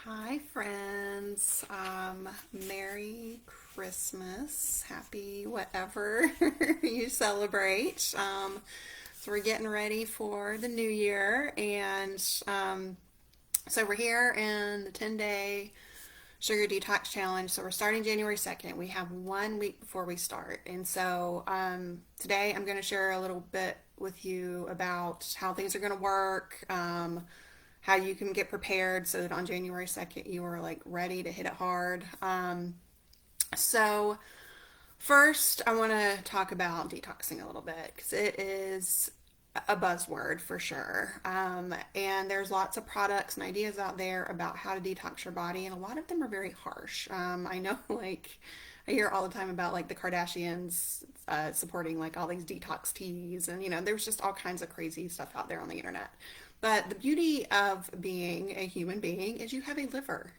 Hi, friends. Merry Christmas. Happy whatever you celebrate. So we're getting ready for the new year, and so we're here in the 10-day Sugar Detox Challenge. So we're starting January 2nd. We have 1 week before we start. And so today I'm going to share a little bit with you about how things are going to work, how you can get prepared so that on January 2nd you are like ready to hit it hard. So first, I want to talk about detoxing a little bit because it is a buzzword for sure. And there's lots of products and ideas out there about how to detox your body, and a lot of them are very harsh. I know, like, I hear all the time about like the Kardashians supporting like all these detox teas, and there's just all kinds of crazy stuff out there on the internet. But the beauty of being a human being is you have a liver,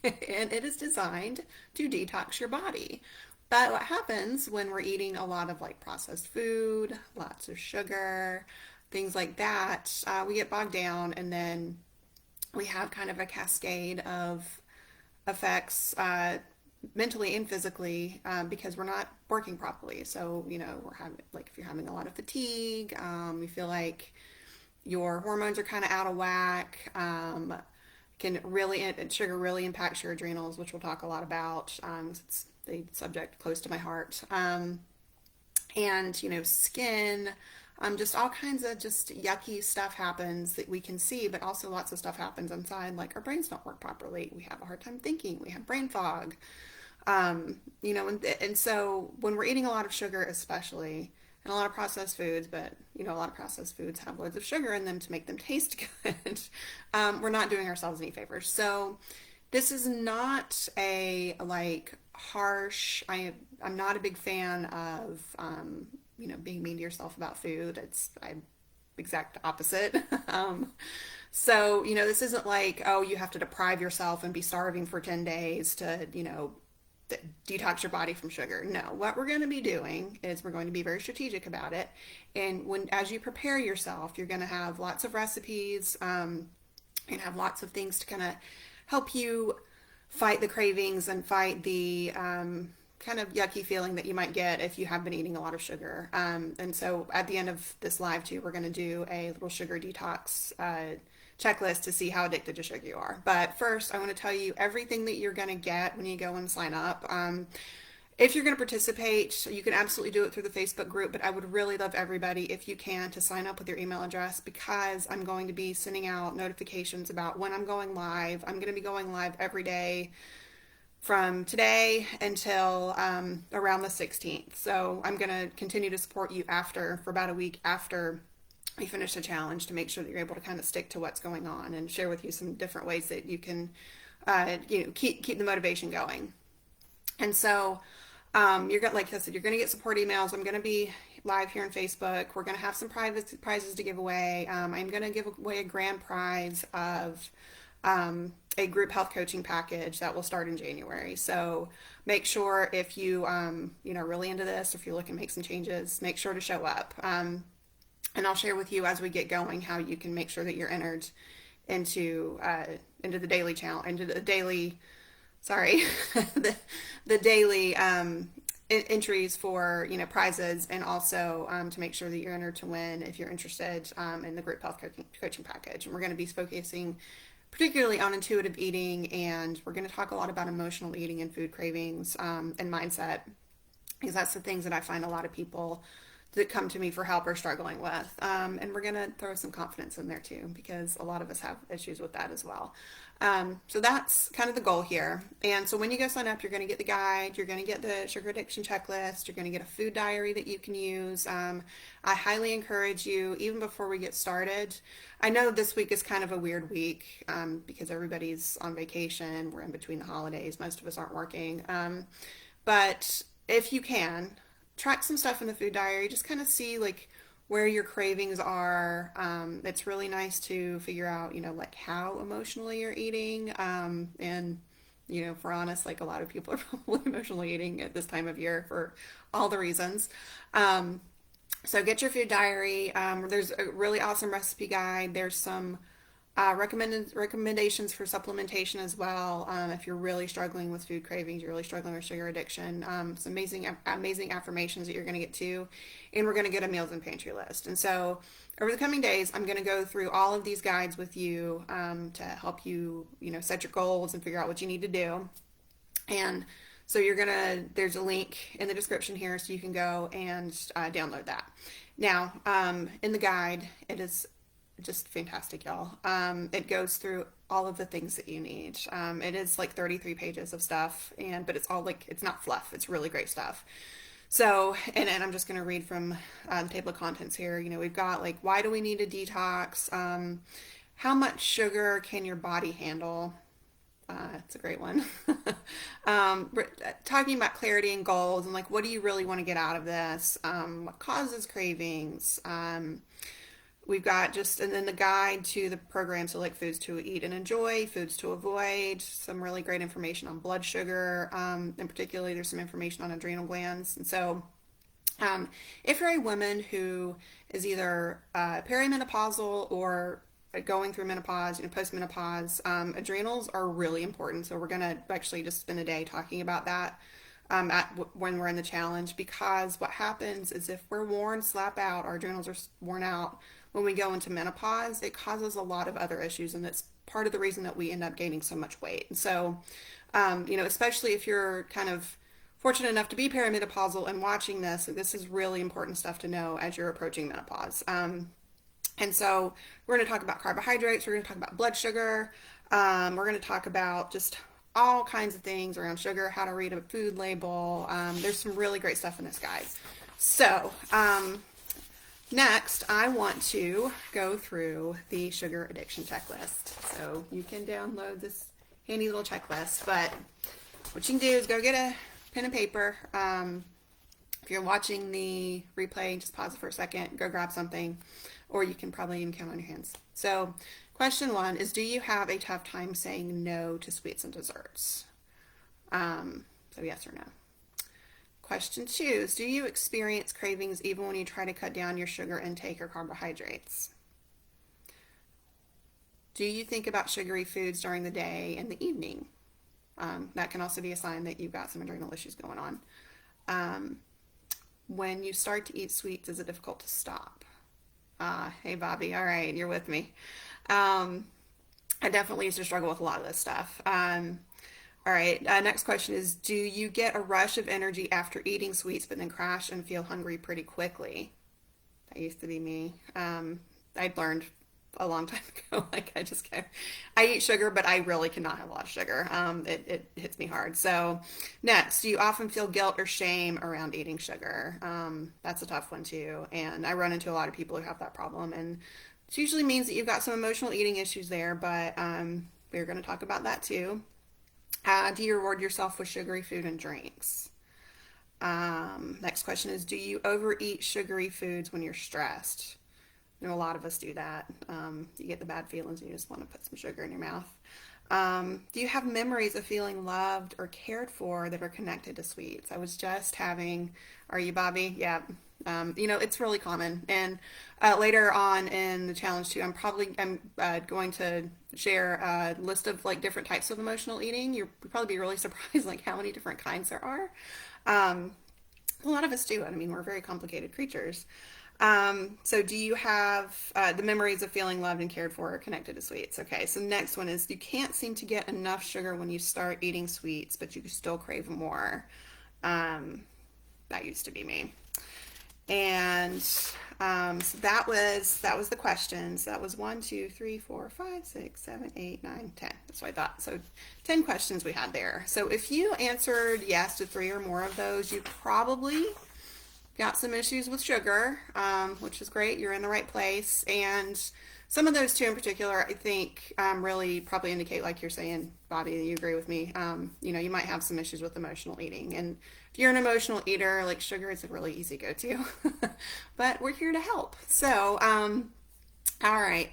and it is designed to detox your body. But what happens when we're eating a lot of like processed food, lots of sugar, things like that, we get bogged down, and then we have kind of a cascade of effects, mentally and physically, because we're not working properly. So, we're having, like, if you're having a lot of fatigue, you feel like your hormones are kind of out of whack. Can really, sugar really impacts your adrenals, which we'll talk a lot about. It's the subject close to my heart. And skin, just all kinds of just yucky stuff happens that we can see, but also lots of stuff happens inside, like our brains don't work properly. We have a hard time thinking. We have brain fog. And so when we're eating a lot of sugar, especially, and a lot of processed foods, but a lot of processed foods have loads of sugar in them to make them taste good. We're not doing ourselves any favors. So this is not a like harsh. I'm not a big fan of being mean to yourself about food. I'm exact opposite. So this isn't like, oh, you have to deprive yourself and be starving for 10 days to detox your body from sugar. No, what we're going to be doing is we're going to be very strategic about it. And as you prepare yourself, you're going to have lots of recipes, and have lots of things to kind of help you fight the cravings and fight the kind of yucky feeling that you might get if you have been eating a lot of sugar. And so at the end of this live too, we're going to do a little sugar detox checklist to see how addicted to sugar you are. But first, I want to tell you everything that you're going to get when you go and sign up. If you're going to participate, you can absolutely do it through the Facebook group, but I would really love everybody, if you can, to sign up with your email address, because I'm going to be sending out notifications about when I'm going live. I'm going to be going live every day from today until around the 16th. So I'm going to continue to support you for about a week after we finish the challenge, to make sure that you're able to kind of stick to what's going on and share with you some different ways that you can keep the motivation going. And so you're going, like I said, you're going to get support emails. I'm going to be live here on Facebook. We're going to have some prizes to give away. I'm going to give away a grand prize of a group health coaching package that will start in January. So make sure, if you really into this, or if you're looking to make some changes, make sure to show up. And I'll share with you as we get going how you can make sure that you're entered into the daily challenge, into the daily, sorry, the daily entries for prizes, and also to make sure that you're entered to win if you're interested in the group health coaching package. And we're going to be focusing particularly on intuitive eating, and we're going to talk a lot about emotional eating and food cravings and mindset, because that's the things that I find a lot of people that come to me for help are struggling with. And we're going to throw some confidence in there too, because a lot of us have issues with that as well. So that's kind of the goal here. And so when you go sign up, you're going to get the guide, you're going to get the sugar addiction checklist, you're going to get a food diary that you can use. I highly encourage you, even before we get started. I know this week is kind of a weird week because everybody's on vacation. We're in between the holidays. Most of us aren't working. But if you can, track some stuff in the food diary, just kind of see like where your cravings are. It's really nice to figure out, like how emotionally you're eating. And, if we're honest, like a lot of people are probably emotionally eating at this time of year for all the reasons. So get your food diary. There's a really awesome recipe guide. There's some Recommendations for supplementation as well. If you're really struggling with food cravings, you're really struggling with sugar addiction, some amazing affirmations that you're going to get to, and we're going to get a meals and pantry list. And so, over the coming days, I'm going to go through all of these guides with you to help you, set your goals and figure out what you need to do. And so there's a link in the description here so you can go and download that. Now, in the guide, it is just fantastic, y'all. It goes through all of the things that you need. It is like 33 pages of stuff, but it's all it's not fluff. It's really great stuff. So, and I'm just going to read from the table of contents here. We've got why do we need a detox? How much sugar can your body handle? It's a great one. Talking about clarity and goals and what do you really want to get out of this? What causes cravings? We've got and then the guide to the program, so foods to eat and enjoy, foods to avoid, some really great information on blood sugar, and particularly there's some information on adrenal glands. And so if you're a woman who is either perimenopausal or going through menopause, postmenopause, adrenals are really important. So we're going to actually just spend a day talking about that when we're in the challenge, because what happens is if we're worn slap out, our adrenals are worn out, when we go into menopause, it causes a lot of other issues, and it's part of the reason that we end up gaining so much weight. And so, especially if you're kind of fortunate enough to be perimenopausal and watching this is really important stuff to know as you're approaching menopause. And so we're going to talk about carbohydrates, we're going to talk about blood sugar, we're going to talk about just all kinds of things around sugar, how to read a food label. There's some really great stuff in this guide. So, next, I want to go through the sugar addiction checklist. So you can download this handy little checklist, but what you can do is go get a pen and paper. If you're watching the replay, just pause it for a second, go grab something, or you can probably even count on your hands. So question 1 is, do you have a tough time saying no to sweets and desserts? So yes or no. Question 2 is, do you experience cravings even when you try to cut down your sugar intake or carbohydrates? Do you think about sugary foods during the day and the evening? That can also be a sign that you've got some adrenal issues going on. When you start to eat sweets, is it difficult to stop? Hey, Bobby. All right, you're with me. I definitely used to struggle with a lot of this stuff. All right, next question is, do you get a rush of energy after eating sweets but then crash and feel hungry pretty quickly? That used to be me. I'd learned a long time ago, I eat sugar, but I really cannot have a lot of sugar. It hits me hard. So next, do you often feel guilt or shame around eating sugar? That's a tough one too. And I run into a lot of people who have that problem, and it usually means that you've got some emotional eating issues there, but we're going to talk about that too. Do you reward yourself with sugary food and drinks? Next question is, do you overeat sugary foods when you're stressed? A lot of us do that. You get the bad feelings and you just want to put some sugar in your mouth. Do you have memories of feeling loved or cared for that are connected to sweets? I was just having, are you Bobby? Yeah. It's really common. And later on in the challenge too, I'm going to share a list of different types of emotional eating. You'll probably be really surprised how many different kinds there are. A lot of us do. We're very complicated creatures. So do you have the memories of feeling loved and cared for are connected to sweets? Okay, so next one is, you can't seem to get enough sugar when you start eating sweets, but you still crave more. That used to be me. And so that was the questions. That was 1, 2, 3, 4, 5, 6, 7, 8, 9, 10. That's what I thought. So 10 questions we had there. So if you answered yes to 3 or more of those, you probably got some issues with sugar, which is great. You're in the right place. And some of those 2 in particular, I think, really probably indicate, like you're saying, Bobby, you agree with me. You might have some issues with emotional eating. And if you're an emotional eater, sugar is a really easy go-to. But we're here to help. So, all right.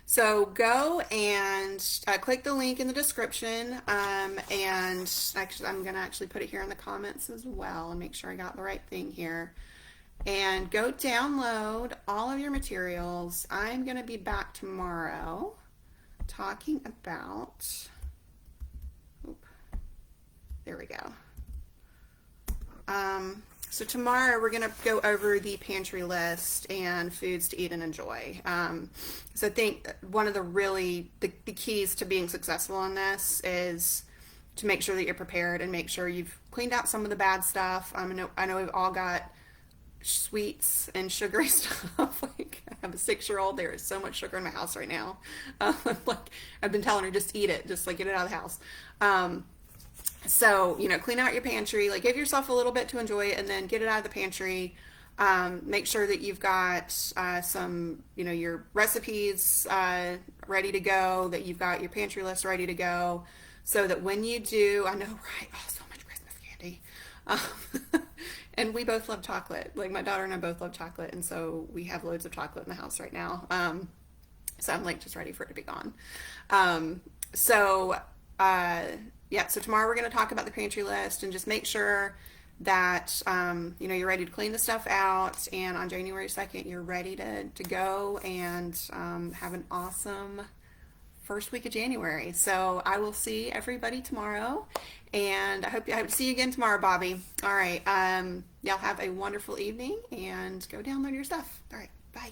So go and click the link in the description. And actually, I'm going to actually put it here in the comments as well and make sure I got the right thing here. And go download all of your materials. I'm going to be back tomorrow. talking about, oop, there we go. So tomorrow we're going to go over the pantry list and foods to eat and enjoy. So I think one of the keys to being successful on this is to make sure that you're prepared and make sure you've cleaned out some of the bad stuff. I know we've all got sweets and sugary stuff. Like, I have a 6-year-old. There is so much sugar in my house right now. Like, I've been telling her, just eat it, just like get it out of the house. So, clean out your pantry, like give yourself a little bit to enjoy it, and then get it out of the pantry. Make sure that you've got some, your recipes ready to go, that you've got your pantry list ready to go, so that when you do, I know, right? Oh, so much Christmas candy. And we both love chocolate. Like, my daughter and I both love chocolate, and so we have loads of chocolate in the house right now. So I'm like just ready for it to be gone. Yeah, so tomorrow we're going to talk about the pantry list and just make sure that, you're ready to clean the stuff out. And on January 2nd, you're ready to go and have an awesome first week of January. So I will see everybody tomorrow. And I hope to see you again tomorrow, Bobby. All right. Y'all have a wonderful evening and go download your stuff. All right. Bye.